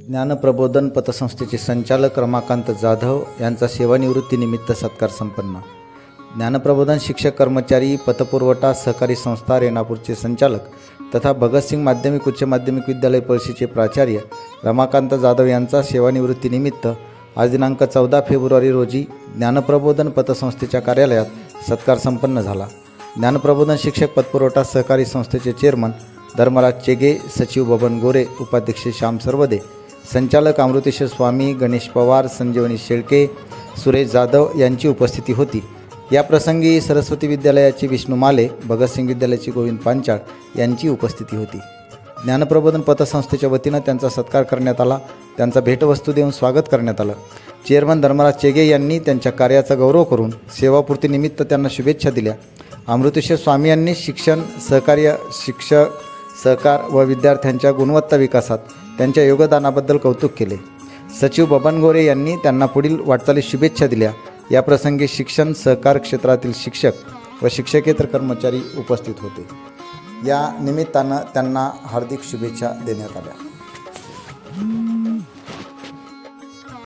ज्ञानप्रबोधन पतसंस्थेचे संचालक रमाकांत जाधव यांचा सेवानिवृत्तीनिमित्त सत्कार संपन्न। ज्ञानप्रबोधन शिक्षक कर्मचारी पतपुरवठा सहकारी संस्था रेणापूरचे संचालक तथा भगतसिंग माध्यमिक उच्च माध्यमिक विद्यालय पळशीचे प्राचार्य रमाकांत जाधव यांचा सेवानिवृत्तीनिमित्त आज दिनांक 14 फेब्रुवारी रोजी ज्ञानप्रबोधन पतसंस्थेच्या कार्यालयात सत्कार संपन्न झाला। ज्ञानप्रबोधन शिक्षक पतपुरवठा सहकारी संस्थेचे चेअरमन धर्मराज चेगे, सचिव बबन गोरे, उपाध्यक्ष श्याम सरवदे, संचालक अमृतेश्वर स्वामी, गणेश पवार, संजीवनी शेळके, सुरेश जाधव यांची उपस्थिती होती। या प्रसंगी सरस्वती विद्यालयाचे विष्णू माले, भगतसिंग विद्यालयाचे गोविंद पांचाळ यांची उपस्थिती होती। ज्ञानप्रबोधन पतसंस्थेच्या वतीनं त्यांचा सत्कार करण्यात आला। त्यांचा भेटवस्तू देऊन स्वागत करण्यात आलं। चेअरमन धर्मराज चेगे यांनी त्यांच्या कार्याचा गौरव करून सेवापूर्तीनिमित्त त्यांना शुभेच्छा दिल्या। अमृतेश्वर स्वामी यांनी शिक्षण, सहकार व विद्यार्थ्यांच्या गुणवत्ता विकासात त्यांच्या योगदानाबद्दल कौतुक केले। सचिव बबन गोरे यांनी त्यांना पुढील वाटचालीस शुभेच्छा दिल्या। या प्रसंगी शिक्षण, सहकार क्षेत्रातील शिक्षक व शिक्षकेतर कर्मचारी उपस्थित होते। या निमित्तानं त्यांना हार्दिक शुभेच्छा देण्यात आल्या।